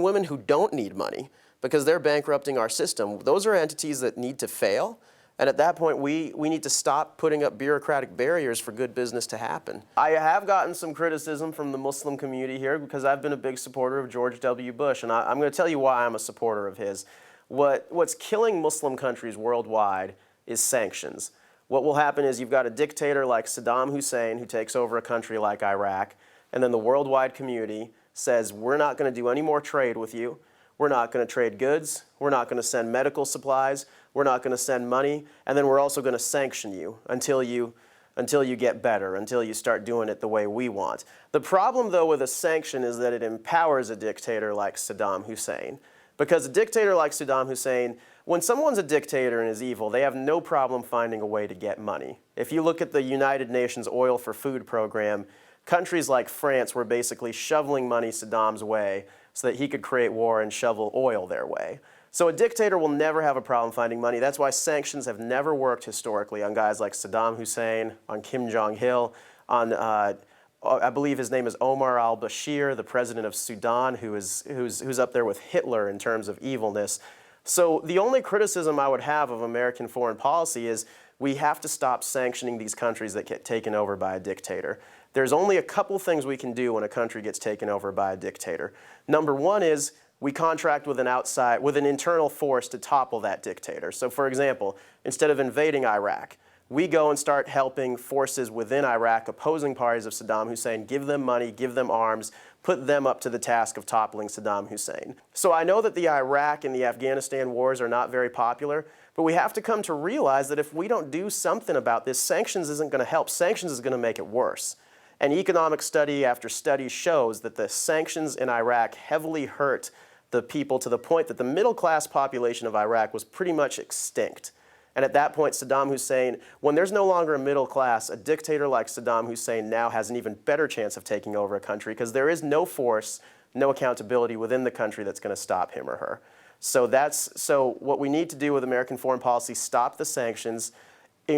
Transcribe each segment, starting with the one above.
women who don't need money because they're bankrupting our system. Those are entities that need to fail. And at that point, we need to stop putting up bureaucratic barriers for good business to happen. I have gotten some criticism from the Muslim community here because I've been a big supporter of George W. Bush, and I'm going to tell you why I'm a supporter of his. What's killing Muslim countries worldwide is sanctions. What will happen is you've got a dictator like Saddam Hussein who takes over a country like Iraq, and then the worldwide community says, we're not going to do any more trade with you. We're not going to trade goods. We're not going to send medical supplies. We're not going to send money. And then we're also going to sanction you until you get better, until you start doing it the way we want. The problem, though, with a sanction is that it empowers a dictator like Saddam Hussein. Because a dictator like Saddam Hussein, when someone's a dictator and is evil, they have no problem finding a way to get money. If you look at the United Nations Oil for Food program, countries like France were basically shoveling money Saddam's way so that he could create war and shovel oil their way. So a dictator will never have a problem finding money. That's why sanctions have never worked historically on guys like Saddam Hussein, on Kim Jong-il, on I believe his name is Omar al-Bashir, the president of Sudan, who's up there with Hitler in terms of evilness. So the only criticism I would have of American foreign policy is we have to stop sanctioning these countries that get taken over by a dictator. There's only a couple things we can do when a country gets taken over by a dictator. Number one is we contract with an internal force to topple that dictator. So for example, instead of invading Iraq, we go and start helping forces within Iraq, opposing parties of Saddam Hussein, give them money, give them arms, put them up to the task of toppling Saddam Hussein. So I know that the Iraq and the Afghanistan wars are not very popular, but we have to come to realize that if we don't do something about this, sanctions isn't going to help. Sanctions is going to make it worse. And economic study after study shows that the sanctions in Iraq heavily hurt the people to the point that the middle-class population of Iraq was pretty much extinct. And at that point, Saddam Hussein, when there's no longer a middle class, a dictator like Saddam Hussein now has an even better chance of taking over a country because there is no force, no accountability within the country that's going to stop him or her. So what we need to do with American foreign policy, stop the sanctions,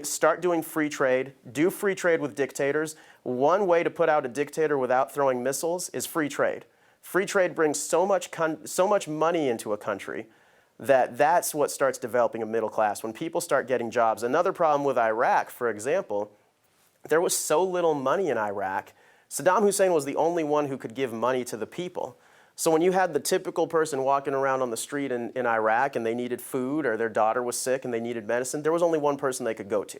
start doing free trade, do free trade with dictators. One way to put out a dictator without throwing missiles is free trade. Free trade brings so much money into a country that's what starts developing a middle class. When people start getting jobs. Another problem with Iraq, for example, there was so little money in Iraq. Saddam Hussein was the only one who could give money to the people. So when you had the typical person walking around on the street in Iraq and they needed food or their daughter was sick and they needed medicine, there was only one person they could go to.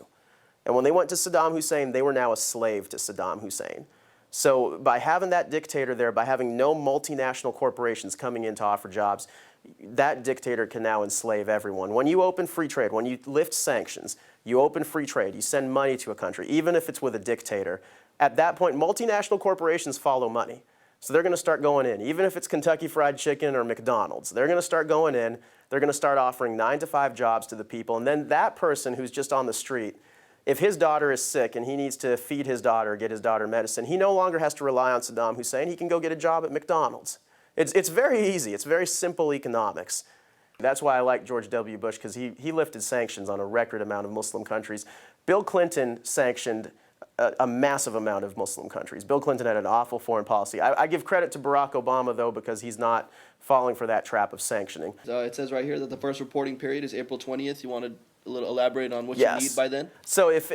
And when they went to Saddam Hussein, they were now a slave to Saddam Hussein. So by having that dictator there, by having no multinational corporations coming in to offer jobs, that dictator can now enslave everyone. When you open free trade, when you lift sanctions, you open free trade, you send money to a country, even if it's with a dictator, at that point, multinational corporations follow money. So they're going to start going in, even if it's Kentucky Fried Chicken or McDonald's. They're going to start going in, they're going to start offering 9-to-5 jobs to the people, and then that person who's just on the street, if his daughter is sick and he needs to feed his daughter, get his daughter medicine, he no longer has to rely on Saddam Hussein. He can go get a job at McDonald's. It's very easy. It's very simple economics. That's why I like George W. Bush, because he lifted sanctions on a record amount of Muslim countries. Bill Clinton sanctioned a massive amount of Muslim countries. Bill Clinton had an awful foreign policy. I give credit to Barack Obama, though, because he's not falling for that trap of sanctioning. It says right here that the first reporting period is April 20th. You want to elaborate on what you need by then? So if,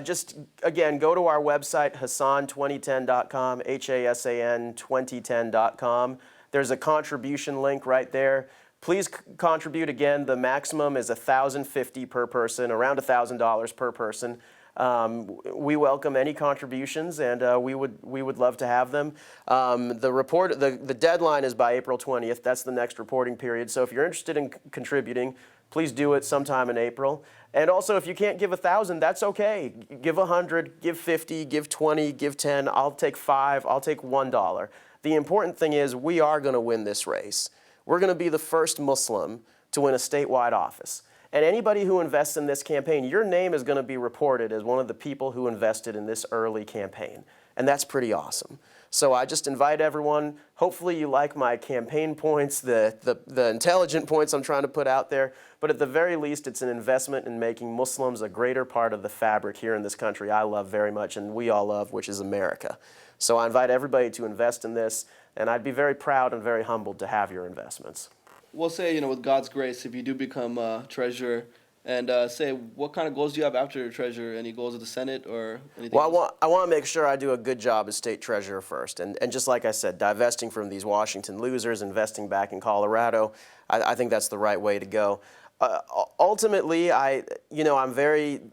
just again, go to our website, Hasan2010.com, HASAN2010.com. There's a contribution link right there. Please contribute. Again, the maximum is $1,050 per person, around $1,000 per person. We welcome any contributions, and we would love to have them. The deadline is by April 20th. That's the next reporting period. So if you're interested in contributing, please do it sometime in April. And also, if you can't give 1,000, that's okay. Give 100, give 50, give 20, give 10. I'll take 5. I'll take $1. The important thing is we are going to win this race. We're going to be the first Muslim to win a statewide office. And anybody who invests in this campaign, your name is going to be reported as one of the people who invested in this early campaign. And that's pretty awesome. So I just invite everyone, hopefully you like my campaign points, the intelligent points I'm trying to put out there, but at the very least it's an investment in making Muslims a greater part of the fabric here in this country I love very much and we all love, which is America. So I invite everybody to invest in this, and I'd be very proud and very humbled to have your investments. We'll say, with God's grace, if you do become treasurer, and say, what kind of goals do you have after treasurer? Any goals of the Senate or anything else? I want to make sure I do a good job as state treasurer first. And just like I said, divesting from these Washington losers, investing back in Colorado, I think that's the right way to go. Ultimately, the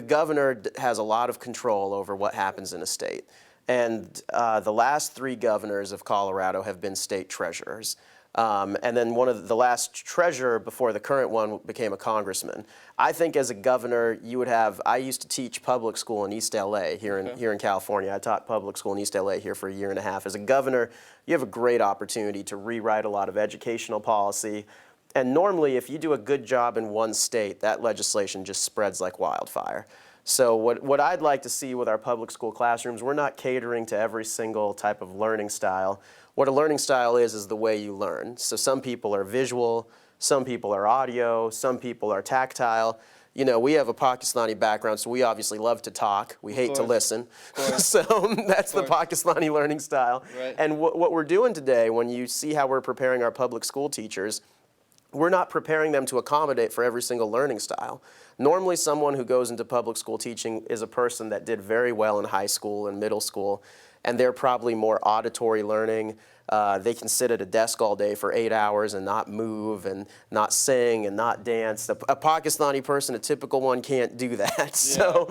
governor has a lot of control over what happens in a state. And the last 3 governors of Colorado have been state treasurers. And then the last treasurer before the current one became a congressman. I think as a governor, I used to teach public school in East LA here in California. I taught public school in East LA here for a year and a half. As a governor, you have a great opportunity to rewrite a lot of educational policy. And normally, if you do a good job in one state, that legislation just spreads like wildfire. So what I'd like to see with our public school classrooms, we're not catering to every single type of learning style. What a learning style is the way you learn. So some people are visual, some people are audio, some people are tactile. We have a Pakistani background, so we obviously love to talk. We hate to listen. So that's the Pakistani learning style. Right. And what we're doing today, when you see how we're preparing our public school teachers, we're not preparing them to accommodate for every single learning style. Normally, someone who goes into public school teaching is a person that did very well in high school and middle school, and they're probably more auditory learning. They can sit at a desk all day for 8 hours and not move and not sing and not dance. A Pakistani person, a typical one, can't do that. So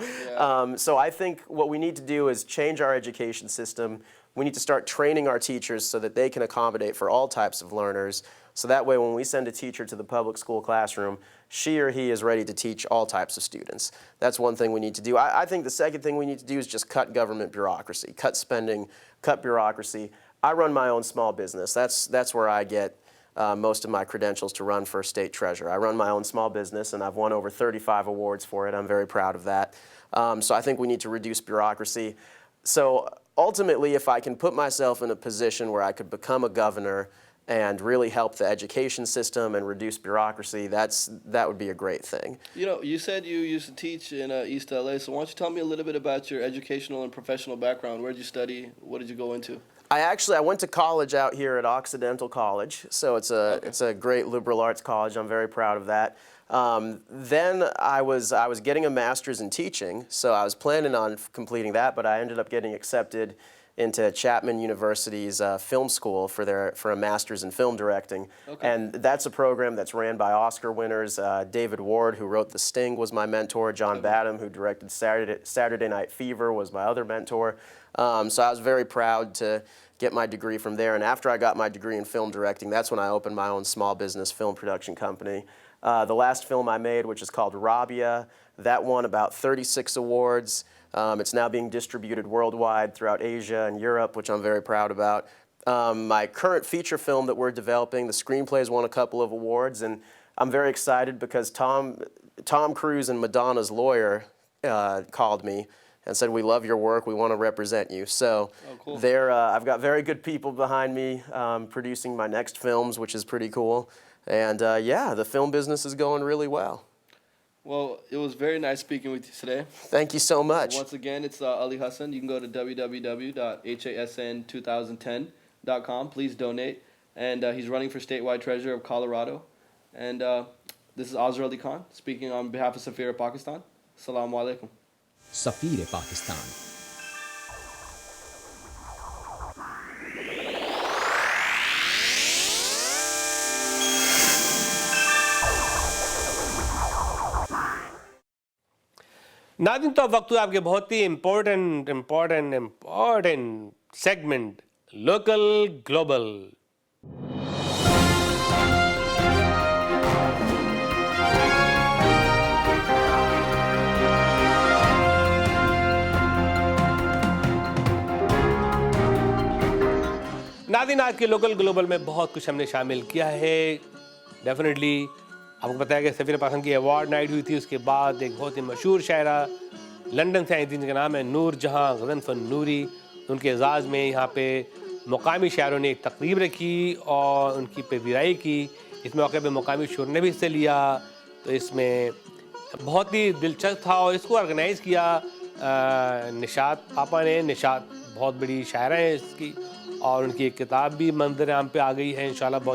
I think what we need to do is change our education system. We need to start training our teachers so that they can accommodate for all types of learners. So that way, when we send a teacher to the public school classroom, she or he is ready to teach all types of students. That's one thing we need to do. I think the second thing we need to do is just cut government bureaucracy, cut spending, cut bureaucracy. I run my own small business. That's where I get most of my credentials to run for state treasurer. I run my own small business, and I've won over 35 awards for it. I'm very proud of that. So I think we need to reduce bureaucracy. So ultimately, if I can put myself in a position where I could become a governor and really help the education system and reduce bureaucracy, that would be a great thing. You said you used to teach in East LA, so why don't you tell me a little bit about your educational and professional background? Where did you study? What did you go into? I went to college out here at Occidental College, so it's a great liberal arts college. I'm very proud of that. Then I was getting a master's in teaching, so I was planning on completing that, but I ended up getting accepted into Chapman University's film school for a master's in film directing. Okay. And that's a program that's ran by Oscar winners. David Ward, who wrote The Sting, was my mentor. John Badham, who directed Saturday Night Fever, was my other mentor. So I was very proud to get my degree from there. And after I got my degree in film directing, that's when I opened my own small business film production company. The last film I made, which is called Rabia, that won about 36 awards. It's now being distributed worldwide throughout Asia and Europe, which I'm very proud about. My current feature film that we're developing, the screenplay has won a couple of awards, and I'm very excited because Tom Cruise and Madonna's lawyer called me and said, "We love your work, we want to represent you." So cool. I've got very good people behind me producing my next films, which is pretty cool. And the film business is going really well. Well, it was very nice speaking with you today. Thank you so much. Once again, it's Ali Hasan. You can go to www.hasan2010.com. Please donate. And he's running for statewide treasurer of Colorado. And this is Azhar Ali Khan speaking on behalf of Safeer-e-Pakistan. Assalamu alaikum. Safeer-e-Pakistan. नाज़रीन, तो वक्त हुआ आपके बहुत ही important segment local global. नाज़रीन, आज के local global में बहुत कुछ हमने शामिल किया है। डेफिनेटली आपको पता है कि सफीर पाकिस्तान की अवार्ड नाइट हुई थी। उसके बाद एक बहुत ही मशहूर शायरा लंदन से आई थी, जिनका नाम है नूर जहां गज़नफ़र नूरी। उनके एजाज़ में यहाँ पे मुकामी शायरों ने एक तकरीब रखी और उनकी पेशगोई की। इस मौके पे मुकामी शोर ने भी हिस्से लिया, तो इसमें बहुत ही दिलचस्प था। और इसको ऑर्गेनाइज़ किया निशात पापा ने। निशात बहुत बड़ी शायरा है इसकी, और उनकी एक किताब भी मंज़र आम पे आ गई है इंशाल्लाह बहुत